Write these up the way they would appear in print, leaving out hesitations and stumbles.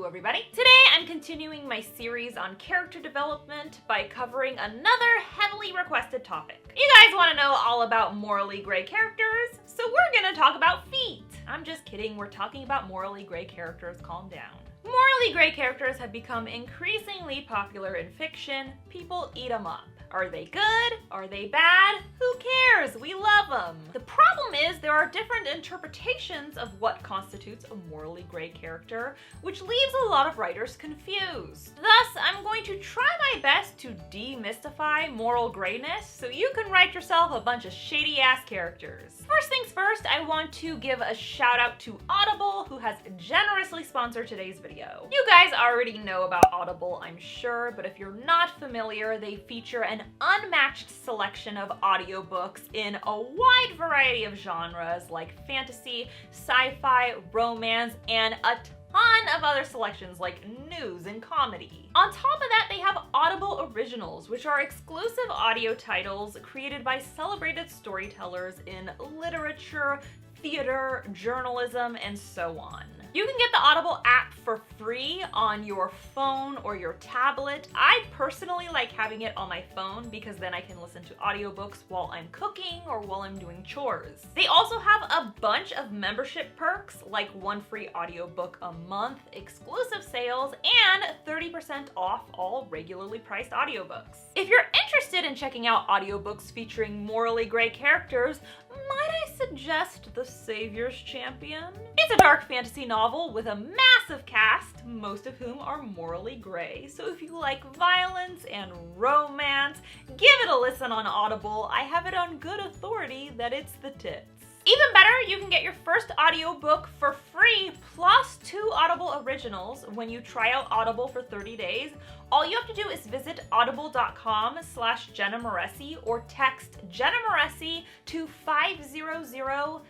Hello everybody! Today I'm continuing my series on character development by covering another heavily requested topic. You guys want to know all about morally gray characters, so we're gonna talk about feet! I'm just kidding, we're talking about morally gray characters, calm down. Morally gray characters have become increasingly popular in fiction. People eat them up. Are they good? Are they bad? Who cares? We love them. The problem is there are different interpretations of what constitutes a morally gray character, which leaves a lot of writers confused. Thus, I'm going to try my best to demystify moral grayness so you can write yourself a bunch of shady ass characters. First things first, I want to give a shout out to Audible, who has generously sponsored today's video. You guys already know about Audible, I'm sure, but if you're not familiar, they feature an unmatched selection of audiobooks in a wide variety of genres like fantasy, sci-fi, romance, and a ton of other selections like news and comedy. On top of that, they have Audible Originals, which are exclusive audio titles created by celebrated storytellers in literature, theater, journalism, and so on. You can get the Audible app for free on your phone or your tablet. I personally like having it on my phone because then I can listen to audiobooks while I'm cooking or while I'm doing chores. They also have a bunch of membership perks like one free audiobook a month, exclusive sales, and 30% off all regularly priced audiobooks. If you're interested in checking out audiobooks featuring morally gray characters, might I suggest The Savior's Champion? It's a dark fantasy novel with a massive cast, most of whom are morally gray, so if you like violence and romance, give it a listen on Audible. I have it on good authority that it's the tits. Even better, you can get your first audiobook for free plus 2 Audible originals when you try out Audible for 30 days. All you have to do is visit audible.com/Jenna Moreci or text Jenna Moreci to 500-500.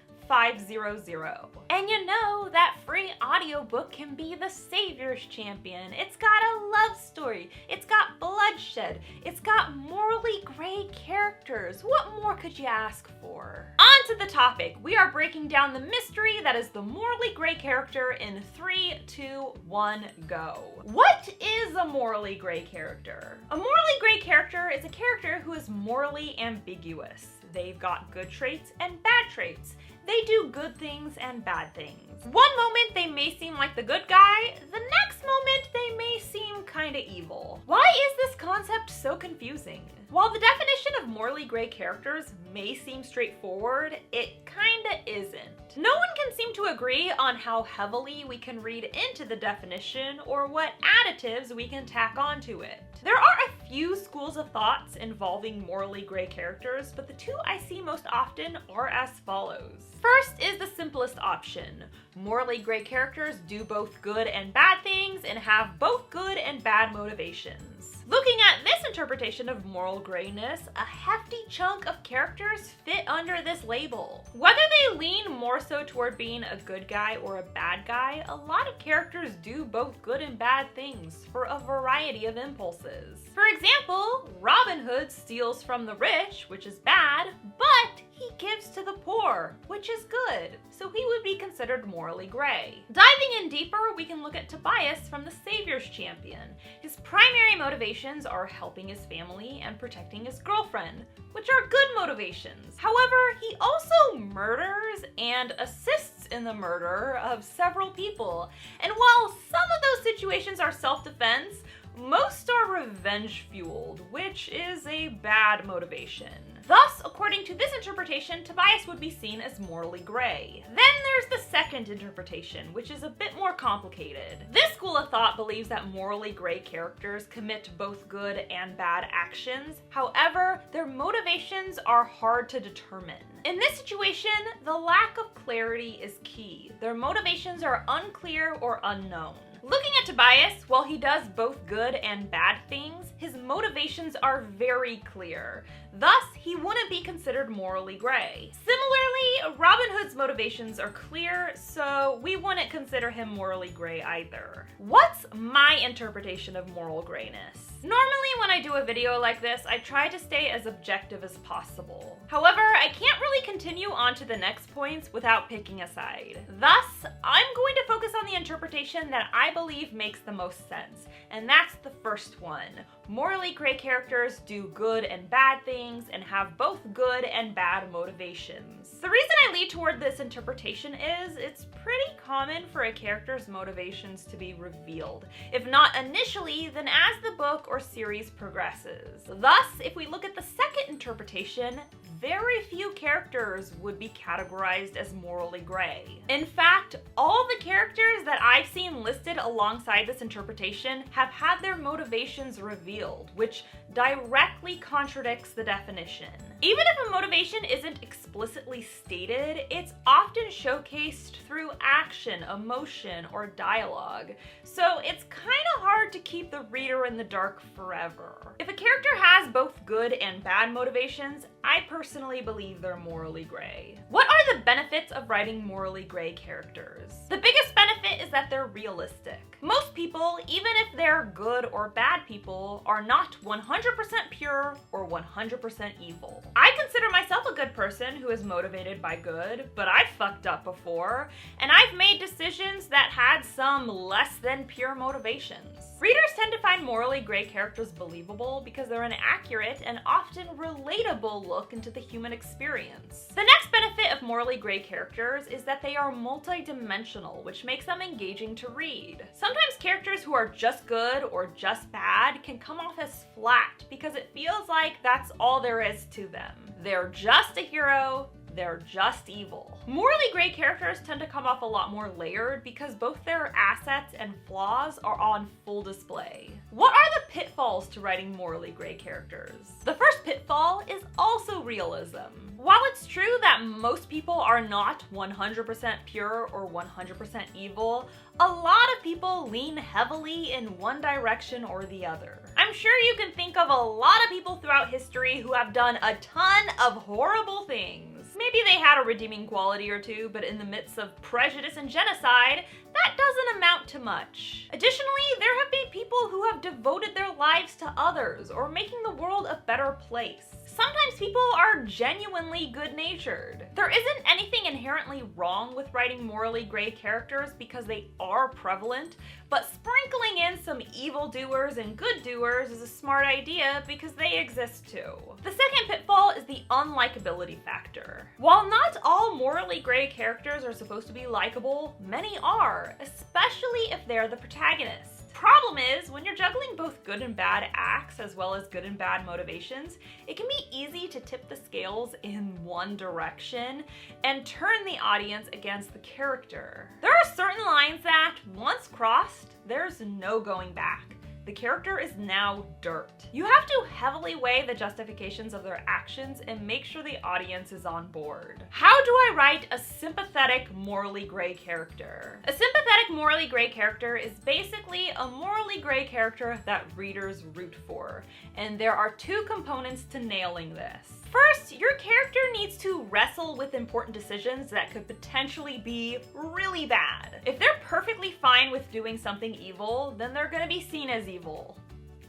And you know, that free audiobook can be The Savior's Champion. It's got a love story, it's got bloodshed, it's got morally gray characters. What more could you ask for? On to the topic. We are breaking down the mystery that is the morally gray character in 3, 2, 1, go. What is a morally gray character? A morally gray character is a character who is morally ambiguous. They've got good traits and bad traits. They do good things and bad things. One moment they may seem like the good guy, the next moment they may seem kinda evil. Why is this concept so confusing? While the definition of morally gray characters may seem straightforward, it kinda isn't. No one can seem to agree on how heavily we can read into the definition or what additives we can tack onto it. There are a few schools of thoughts involving morally gray characters, but the two I see most often are as follows. First is the simplest option. Morally gray characters do both good and bad things and have both good and bad motivations. Looking at this interpretation of moral grayness, a hefty chunk of characters fit under this label. Whether they lean more so toward being a good guy or a bad guy, a lot of characters do both good and bad things for a variety of impulses. For example, Robin Hood steals from the rich, which is bad, but he gives to the poor, which is good, so he would be considered morally gray. Diving in deeper, we can look at Tobias from The Savior's Champion. His primary motivations are helping his family and protecting his girlfriend, which are good motivations. However, he also murders and assists in the murder of several people, and while some of those situations are self-defense, most are revenge-fueled, which is a bad motivation. Thus, according to this interpretation, Tobias would be seen as morally gray. Then there's the second interpretation, which is a bit more complicated. This school of thought believes that morally gray characters commit both good and bad actions. However, their motivations are hard to determine. In this situation, the lack of clarity is key. Their motivations are unclear or unknown. Looking at Tobias, while he does both good and bad things, his motivations are very clear. Thus, he wouldn't be considered morally gray. Similarly, Robin Hood's motivations are clear, so we wouldn't consider him morally gray either. What's my interpretation of moral grayness? Normally when I do a video like this, I try to stay as objective as possible. However, I can't really continue on to the next points without picking a side. Thus, I'm going to focus on the interpretation that I believe makes the most sense, and that's the first one. Morally gray characters do good and bad things and have both good and bad motivations. The reason I lead toward this interpretation is it's pretty common for a character's motivations to be revealed, if not initially, then as the book or series progresses. Thus, if we look at the second interpretation, very few characters would be categorized as morally gray. In fact, all the characters that I've seen listed alongside this interpretation have had their motivations revealed, which directly contradicts the definition. Even if a motivation isn't explicitly stated, it's often showcased through action, emotion, or dialogue, so it's kind of hard to keep the reader in the dark forever. If a character has both good and bad motivations, I personally believe they're morally gray. What are the benefits of writing morally gray characters? The biggest benefit is that they're realistic. Most people, even if they're good or bad people, are not 100% pure or 100% evil. I consider myself a good person who is motivated by good, but I've fucked up before, and I've made decisions that had some less than pure motivations. Readers tend to find morally gray characters believable because they're an accurate and often relatable look into the human experience. The next benefit of morally gray characters is that they are multi-dimensional, which makes them engaging to read. Sometimes characters who are just good or just bad can come off as flat because it feels like that's all there is to them. They're just a hero, they're just evil. Morally gray characters tend to come off a lot more layered because both their assets and flaws are on full display. What are the pitfalls to writing morally gray characters? The first pitfall is also realism. While it's true that most people are not 100% pure or 100% evil, a lot of people lean heavily in one direction or the other. I'm sure you can think of a lot of people throughout history who have done a ton of horrible things. Maybe they had a redeeming quality or two, but in the midst of prejudice and genocide, that doesn't amount to much. Additionally, there have been people who have devoted their lives to others or making the world a better place. Sometimes people are genuinely good-natured. There isn't anything inherently wrong with writing morally gray characters because they are prevalent, but sprinkling in some evildoers and good doers is a smart idea because they exist too. The second pitfall is the unlikability factor. While not all morally gray characters are supposed to be likable, many are, especially if they're the protagonist. Problem is, when you're juggling both good and bad acts as well as good and bad motivations, it can be easy to tip the scales in one direction and turn the audience against the character. There are certain lines that, once crossed, there's no going back. The character is now dirt. You have to heavily weigh the justifications of their actions and make sure the audience is on board. How do I write a sympathetic, morally gray character? A sympathetic, morally gray character is basically a morally gray character that readers root for, and there are two components to nailing this. First, your character needs to wrestle with important decisions that could potentially be really bad. If they're perfectly fine with doing something evil, then they're gonna be seen as evil.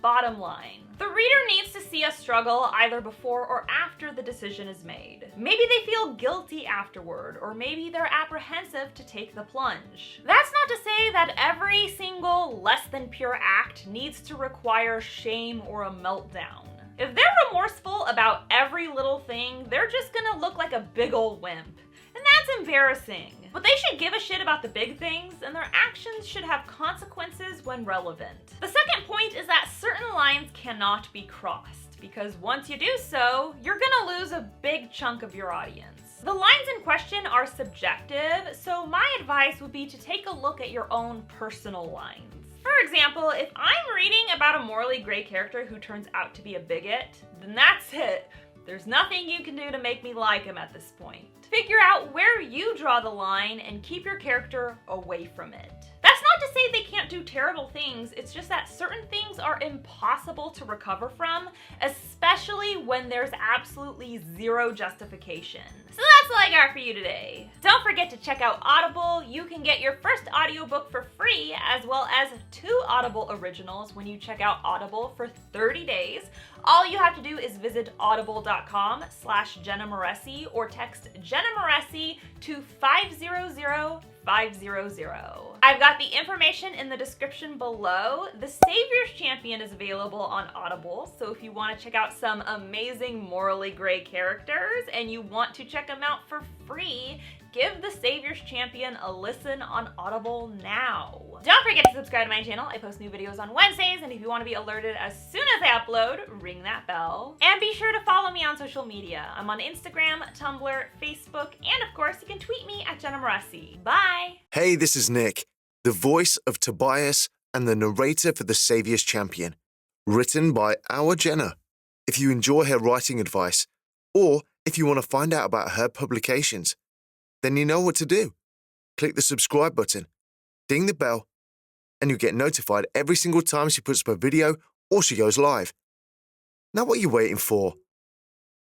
Bottom line. The reader needs to see a struggle either before or after the decision is made. Maybe they feel guilty afterward, or maybe they're apprehensive to take the plunge. That's not to say that every single less than pure act needs to require shame or a meltdown. If they're remorseful about every little thing, they're just gonna look like a big ol' wimp. And that's embarrassing. But they should give a shit about the big things, and their actions should have consequences when relevant. The second point is that certain lines cannot be crossed, because once you do so, you're gonna lose a big chunk of your audience. The lines in question are subjective, so my advice would be to take a look at your own personal lines. For example, if I'm reading about a morally gray character who turns out to be a bigot, then that's it. There's nothing you can do to make me like him at this point. Figure out where you draw the line and keep your character away from it. That's not to say they can't do terrible things, it's just that certain things are impossible to recover from, especially when there's absolutely zero justification. So that's all I got for you today. Don't forget to check out Audible. You can get your first audiobook for free, as well as 2 Audible originals when you check out Audible for 30 days. All you have to do is visit audible.com/Jenna Moreci or text Jenna Moreci to 500-500. I've got the information in the description below. The Savior's Champion is available on Audible, so if you want to check out some amazing morally gray characters and you want to check them out for free, give the Savior's Champion a listen on Audible now. Don't forget to subscribe to my channel. I post new videos on Wednesdays, and if you want to be alerted as soon as I upload, ring that bell. And be sure to follow me on social media. I'm on Instagram, Tumblr, Facebook, and of course, you can tweet me at Jenna Moreci. Bye! Hey, this is Nick, the voice of Tobias and the narrator for The Savior's Champion, written by our Jenna. If you enjoy her writing advice, or if you want to find out about her publications, then you know what to do. Click the subscribe button, ding the bell, and you'll get notified every single time she puts up a video or she goes live. Now what are you waiting for?